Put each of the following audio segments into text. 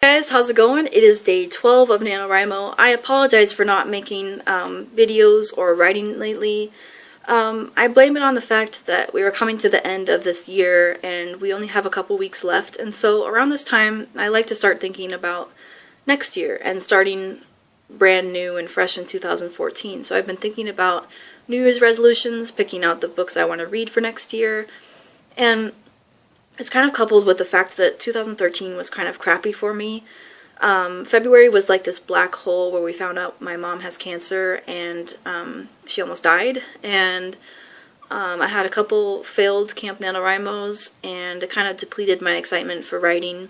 Guys, how's it going? It is day 12 of Nanowrimo. I apologize for not making videos or writing lately. I blame it on the fact that we were coming to the end of this year and we only have a couple weeks left, and so around this time I like to start thinking about next year and starting brand new and fresh in 2014. So I've been thinking about New Year's resolutions, picking out the books I want to read for next year, and it's kind of coupled with the fact that 2013 was kind of crappy for me. February was like this black hole where we found out my mom has cancer and she almost died, and I had a couple failed Camp NaNoWriMos, and it kind of depleted my excitement for writing,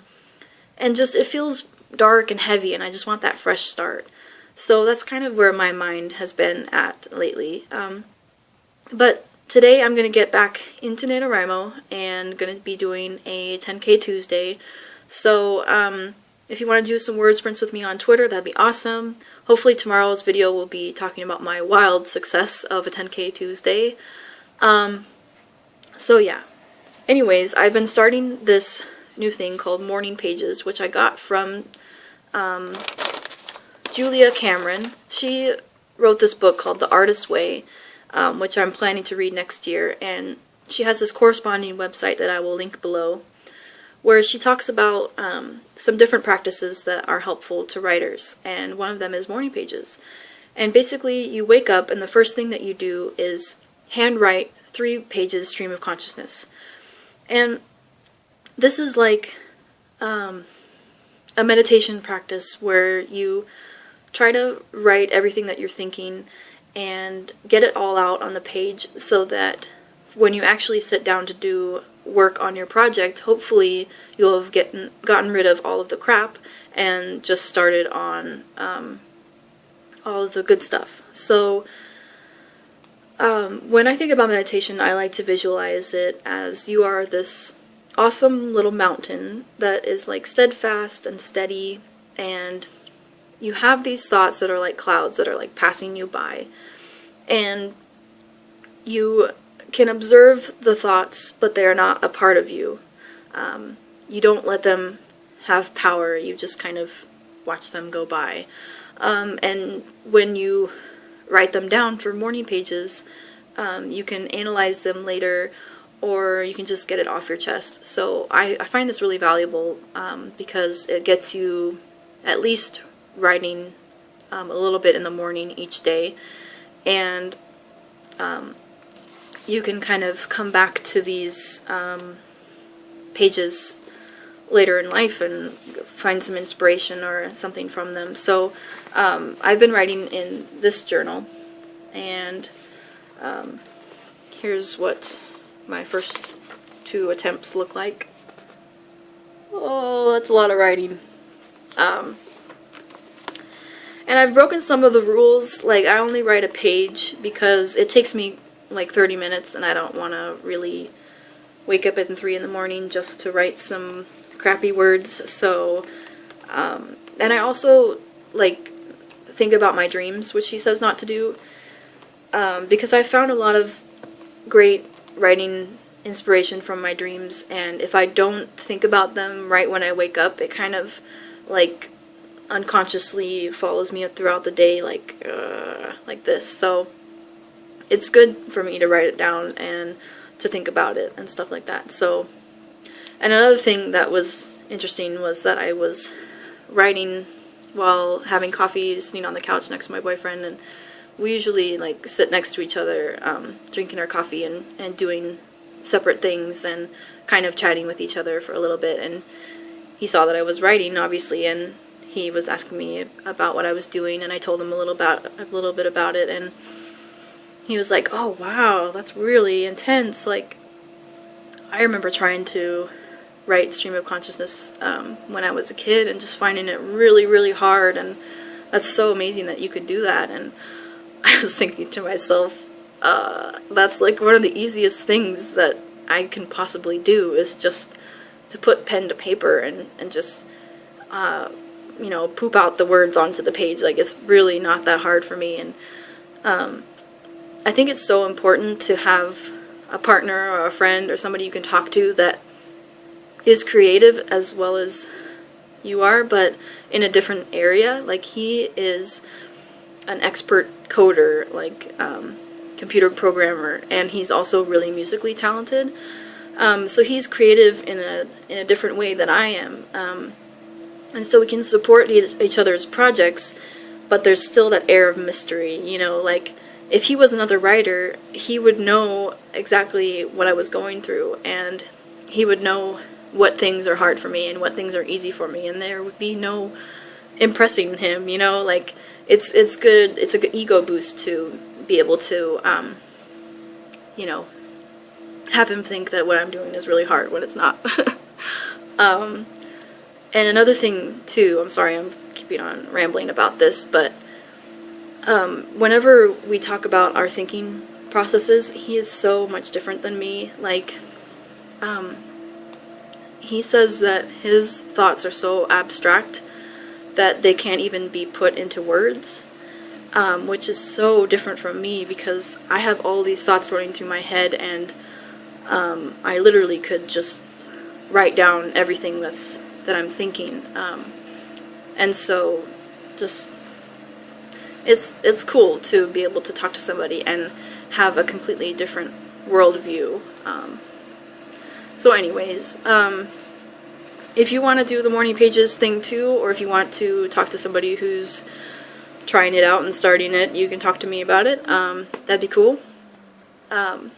and just it feels dark and heavy and I just want that fresh start. So that's kind of where my mind has been at lately. But today I'm going to get back into NaNoWrimo and going to be doing a 10K Tuesday. So if you want to do some word sprints with me on Twitter, that'd be awesome. Hopefully tomorrow's video will be talking about my wild success of a 10K Tuesday. So yeah. Anyways, I've been starting this new thing called Morning Pages, which I got from Julia Cameron. She wrote this book called The Artist's Way, which I'm planning to read next year, and she has this corresponding website that I will link below, where she talks about some different practices that are helpful to writers, and one of them is morning pages. And basically you wake up and the first thing that you do is handwrite 3 pages stream of consciousness. And this is like a meditation practice where you try to write everything that you're thinking and get it all out on the page, so that when you actually sit down to do work on your project, hopefully you'll have gotten rid of all of the crap and just started on all of the good stuff. So when I think about meditation, I like to visualize it as you are this awesome little mountain that is like steadfast and steady, and you have these thoughts that are like clouds that are like passing you by, and you can observe the thoughts, but they are not a part of you. You don't let them have power, you just kind of watch them go by. And when you write them down for morning pages, you can analyze them later, or you can just get it off your chest. So I find this really valuable because it gets you at least writing a little bit in the morning each day, and you can kind of come back to these pages later in life and find some inspiration or something from them. So I've been writing in this journal, and here's what my first 2 attempts look like. Oh, that's a lot of writing. And I've broken some of the rules. Like, I only write a page because it takes me like 30 minutes and I don't want to really wake up at 3 in the morning just to write some crappy words. So and I also like think about my dreams, which she says not to do, because I found a lot of great writing inspiration from my dreams, and if I don't think about them right when I wake up, it kind of like unconsciously follows me throughout the day, like this. So it's good for me to write it down and to think about it and stuff like that. So, and another thing that was interesting was that I was writing while having coffee, sitting on the couch next to my boyfriend, and we usually like sit next to each other, drinking our coffee and doing separate things and kind of chatting with each other for a little bit. And he saw that I was writing, obviously, and he was asking me about what I was doing, and I told him a little bit about it, and he was like, "Oh wow, that's really intense." Like, I remember trying to write stream of consciousness when I was a kid and just finding it really, really hard, and that's so amazing that you could do that. And I was thinking to myself, that's like one of the easiest things that I can possibly do, is just to put pen to paper and just you know, poop out the words onto the page. Like, it's really not that hard for me. And I think it's so important to have a partner or a friend or somebody you can talk to that is creative as well as you are, but in a different area. Like, he is an expert coder, like, computer programmer, and he's also really musically talented. So he's creative in a different way than I am. And so we can support each other's projects, but there's still that air of mystery, you know, like, if he was another writer, he would know exactly what I was going through, and he would know what things are hard for me and what things are easy for me, and there would be no impressing him, you know, like, it's good, it's a good ego boost to be able to, you know, have him think that what I'm doing is really hard when it's not. And another thing, too, I'm sorry I'm keeping on rambling about this, but whenever we talk about our thinking processes, he is so much different than me. Like, he says that his thoughts are so abstract that they can't even be put into words, which is so different from me, because I have all these thoughts running through my head, and I literally could just write down everything that I'm thinking, and so just it's cool to be able to talk to somebody and have a completely different worldview. So anyways, if you want to do the morning pages thing too, or if you want to talk to somebody who's trying it out and starting it, you can talk to me about it. That'd be cool. The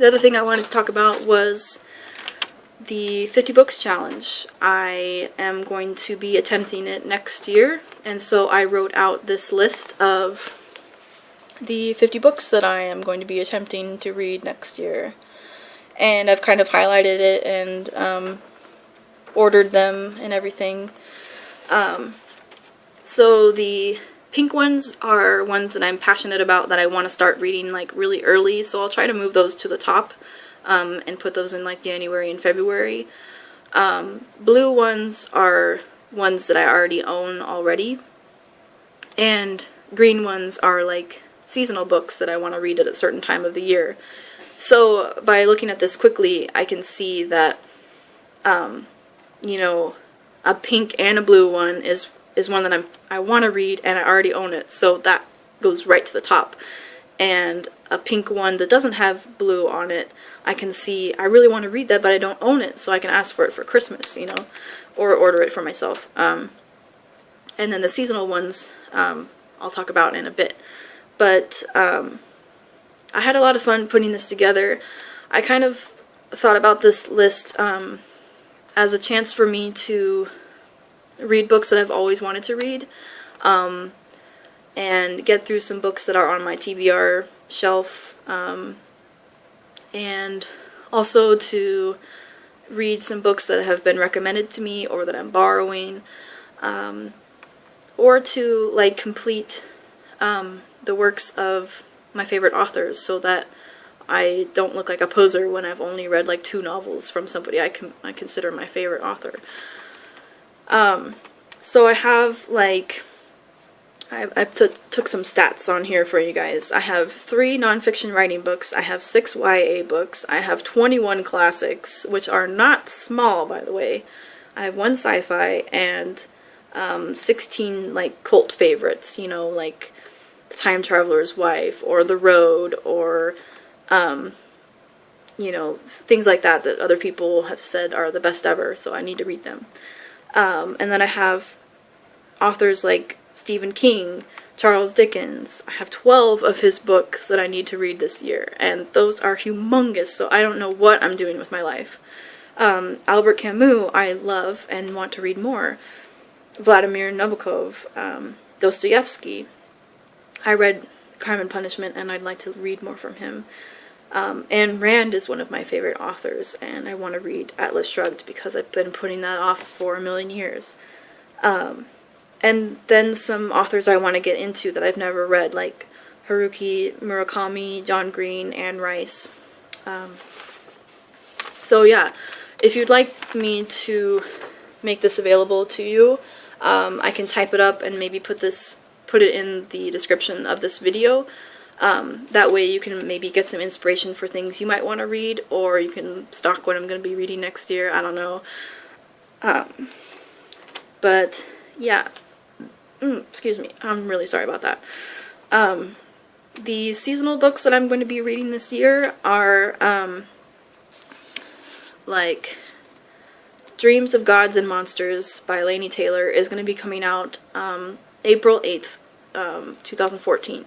other thing I wanted to talk about was the 50 Books Challenge. I am going to be attempting it next year, and so I wrote out this list of the 50 books that I am going to be attempting to read next year. And I've kind of highlighted it and ordered them and everything. So the pink ones are ones that I'm passionate about, that I want to start reading like really early, so I'll try to move those to the top and put those in like January and February. Blue ones are ones that I already own already, and green ones are like seasonal books that I want to read at a certain time of the year. So by looking at this quickly, I can see that you know, a pink and a blue one is one that I want to read, and I already own it, so that goes right to the top. And a pink one that doesn't have blue on it, I can see I really want to read that, but I don't own it, so I can ask for it for Christmas, you know, or order it for myself. And then the seasonal ones I'll talk about in a bit. But I had a lot of fun putting this together. I kind of thought about this list as a chance for me to read books that I've always wanted to read, and get through some books that are on my TBR shelf, and also to read some books that have been recommended to me or that I'm borrowing, or to like complete the works of my favorite authors, so that I don't look like a poser when I've only read like 2 novels from somebody I consider my favorite author. So I have like, I took some stats on here for you guys. I have 3 nonfiction writing books, I have 6 YA books, I have 21 classics, which are not small, by the way. I have 1 sci-fi, and 16 like cult favorites, you know, like The Time Traveler's Wife, or The Road, or you know, things like that that other people have said are the best ever, so I need to read them. And then I have authors like Stephen King, Charles Dickens. I have 12 of his books that I need to read this year, and those are humongous, so I don't know what I'm doing with my life. Albert Camus I love and want to read more. Vladimir Nabokov, Dostoevsky. I read Crime and Punishment, and I'd like to read more from him. Ayn Rand is one of my favorite authors, and I want to read Atlas Shrugged because I've been putting that off for a million years. And then some authors I want to get into that I've never read, like Haruki Murakami, John Green, Anne Rice. So yeah, if you'd like me to make this available to you, I can type it up and maybe put it in the description of this video. That way you can maybe get some inspiration for things you might want to read, or you can stock what I'm going to be reading next year, I don't know. But yeah, excuse me, I'm really sorry about that. The seasonal books that I'm going to be reading this year are like Dreams of Gods and Monsters by Laini Taylor is going to be coming out April 8th, 2014.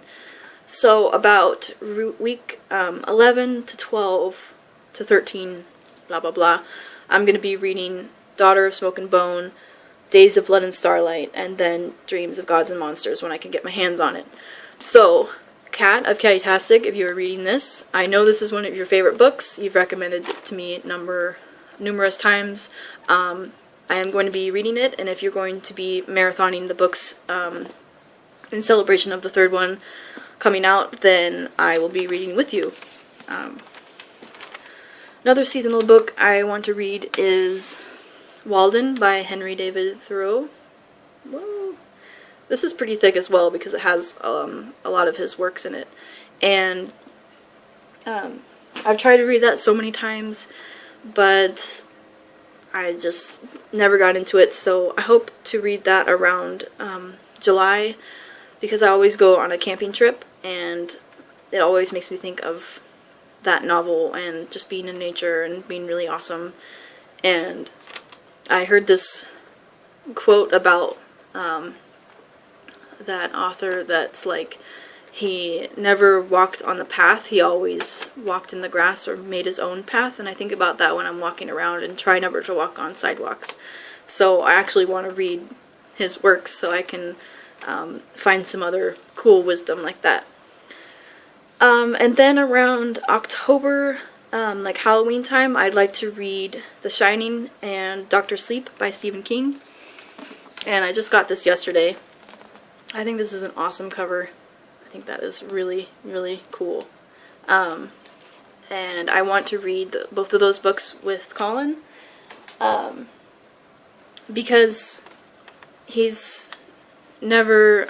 So about week 11 to 12 to 13, blah blah blah, I'm going to be reading Daughter of Smoke and Bone, Days of Blood and Starlight, and then Dreams of Gods and Monsters when I can get my hands on it. So, Kat of Cattytastic, if you are reading this, I know this is one of your favorite books. You've recommended it to me numerous times. I am going to be reading it, and if you're going to be marathoning the books in celebration of the third one coming out, then I will be reading with you. Another seasonal book I want to read is Walden by Henry David Thoreau. Whoa. This is pretty thick as well because it has a lot of his works in it. And I've tried to read that so many times, but I just never got into it. So I hope to read that around July, because I always go on a camping trip, and it always makes me think of that novel and just being in nature and being really awesome. And I heard this quote about that author that's like, he never walked on the path, he always walked in the grass or made his own path. And I think about that when I'm walking around and try never to walk on sidewalks. So I actually want to read his works so I can find some other cool wisdom like that. And then around October, like Halloween time, I'd like to read The Shining and Dr. Sleep by Stephen King. And I just got this yesterday. I think this is an awesome cover. I think that is really, really cool. And I want to read both of those books with Colin, because he's never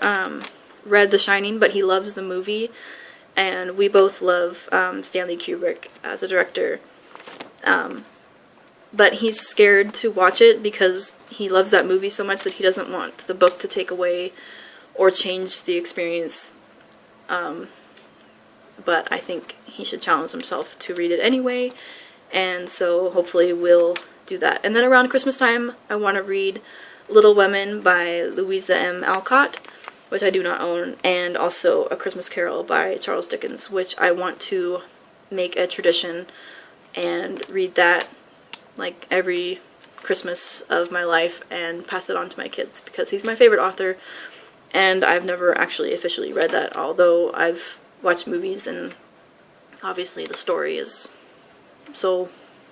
read The Shining, but he loves the movie. And we both love Stanley Kubrick as a director. But he's scared to watch it because he loves that movie so much that he doesn't want the book to take away or change the experience. But I think he should challenge himself to read it anyway. And so hopefully we'll do that. And then around Christmas time, I want to read Little Women by Louisa M. Alcott, which I do not own, and also A Christmas Carol by Charles Dickens, which I want to make a tradition and read that like every Christmas of my life and pass it on to my kids, because he's my favorite author, and I've never actually officially read that, although I've watched movies and obviously the story is so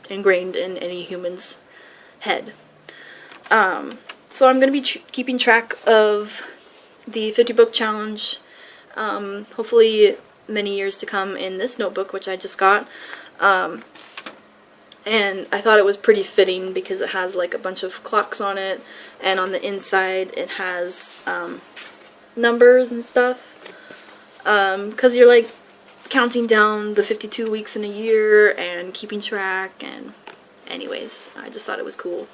ingrained in any human's head. So I'm going to be keeping track of the 50 book challenge, hopefully many years to come in this notebook, which I just got. And I thought it was pretty fitting because it has like a bunch of clocks on it, and on the inside it has numbers and stuff, because you're like counting down the 52 weeks in a year and keeping track. And anyways, I just thought it was cool.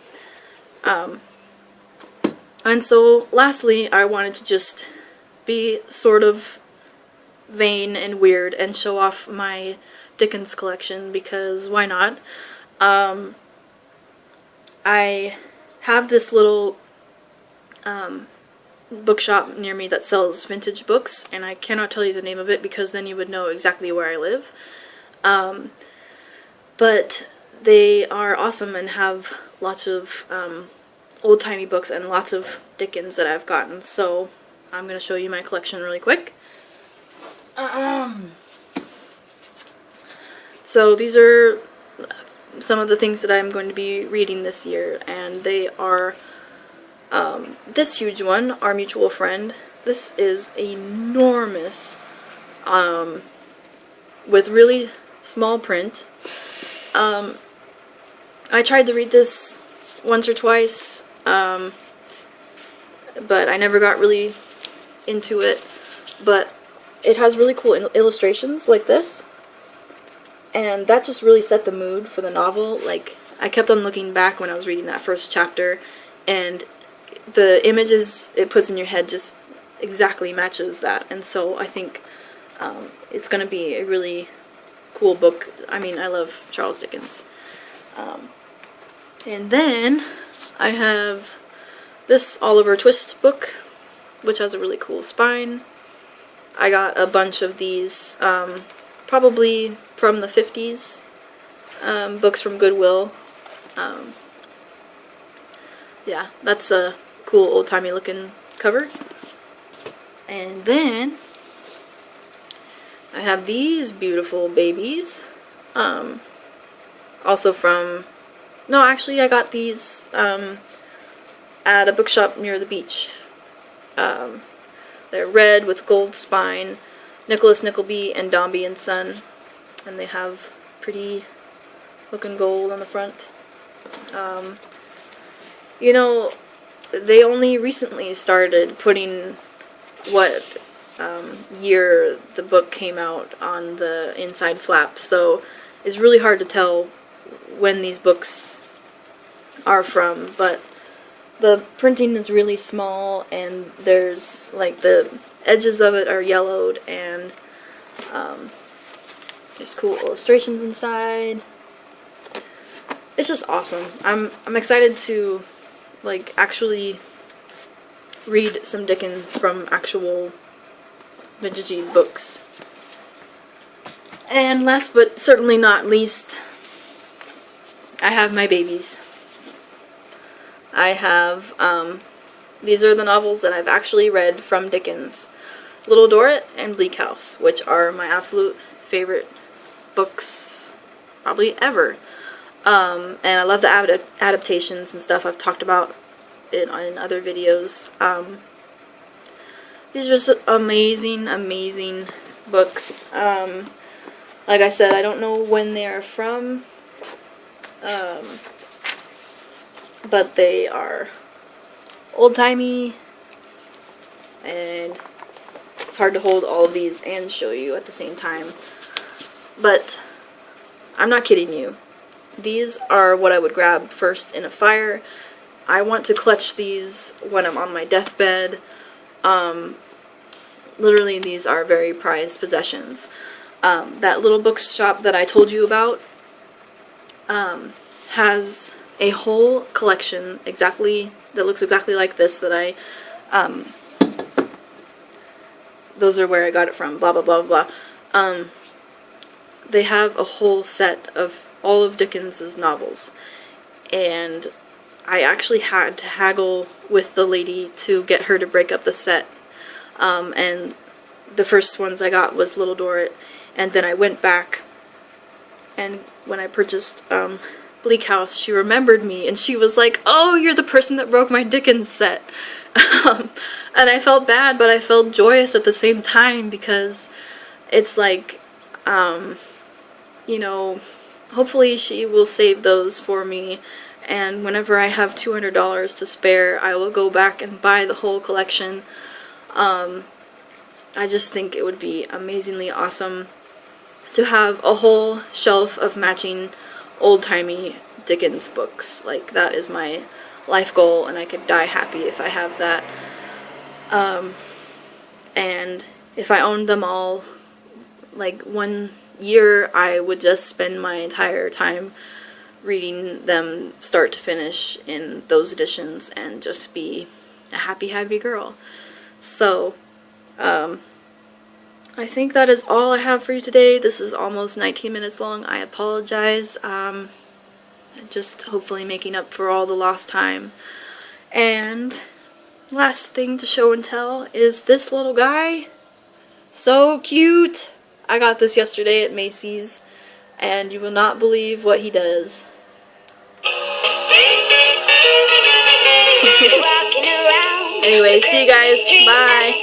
And so lastly, I wanted to just be sort of vain and weird and show off my Dickens collection, because why not? I have this little bookshop near me that sells vintage books, and I cannot tell you the name of it because then you would know exactly where I live. But they are awesome and have lots of old-timey books and lots of Dickens that I've gotten. So I'm going to show you my collection really quick. So these are some of the things that I'm going to be reading this year, and they are this huge one, Our Mutual Friend. This is enormous, with really small print. I tried to read this once or twice, but I never got really into it. But it has really cool illustrations like this, and that just really set the mood for the novel. Like, I kept on looking back when I was reading that first chapter, and the images it puts in your head just exactly matches that, and so I think it's going to be a really cool book. I mean, I love Charles Dickens. And then I have this Oliver Twist book, which has a really cool spine. I got a bunch of these, probably from the 50s, books from Goodwill. Yeah, that's a cool old-timey looking cover. And then I have these beautiful babies, also from, no, actually I got these at a bookshop near the beach. They're red with gold spine, Nicholas Nickleby and Dombey and Son, and they have pretty looking gold on the front. You know, they only recently started putting what year the book came out on the inside flap, so it's really hard to tell when these books are from, but the printing is really small, and there's, like, the edges of it are yellowed, and there's cool illustrations inside. It's just awesome. I'm excited to, like, actually read some Dickens from actual vintage books. And last but certainly not least, I have my babies. I have, these are the novels that I've actually read from Dickens. Little Dorrit and Bleak House, which are my absolute favorite books probably ever. And I love the adaptations and stuff. I've talked about it in other videos. These are just amazing, amazing books. Like I said, I don't know when they are from, but they are old-timey, and it's hard to hold all of these and show you at the same time. But I'm not kidding you. These are what I would grab first in a fire. I want to clutch these when I'm on my deathbed. Literally, these are very prized possessions. That little bookshop that I told you about has a whole collection that looks exactly like this that I, those are where I got it from, blah blah blah blah. They have a whole set of all of Dickens's novels, and I actually had to haggle with the lady to get her to break up the set, and the first ones I got was Little Dorrit, and then I went back, and when I purchased Bleak House, she remembered me, and she was like, "Oh, you're the person that broke my Dickens set." And I felt bad, but I felt joyous at the same time, because it's like, you know, hopefully she will save those for me, and whenever I have $200 to spare, I will go back and buy the whole collection. I just think it would be amazingly awesome to have a whole shelf of matching old-timey Dickens books. Like, that is my life goal, and I could die happy if I have that. And if I owned them all, like, one year, I would just spend my entire time reading them start to finish in those editions and just be a happy, happy girl. So, I think that is all I have for you today. This is almost 19 minutes long. I apologize. Just hopefully making up for all the lost time. And last thing to show and tell is this little guy. So cute! I got this yesterday at Macy's, and you will not believe what he does. Anyway, see you guys. Bye!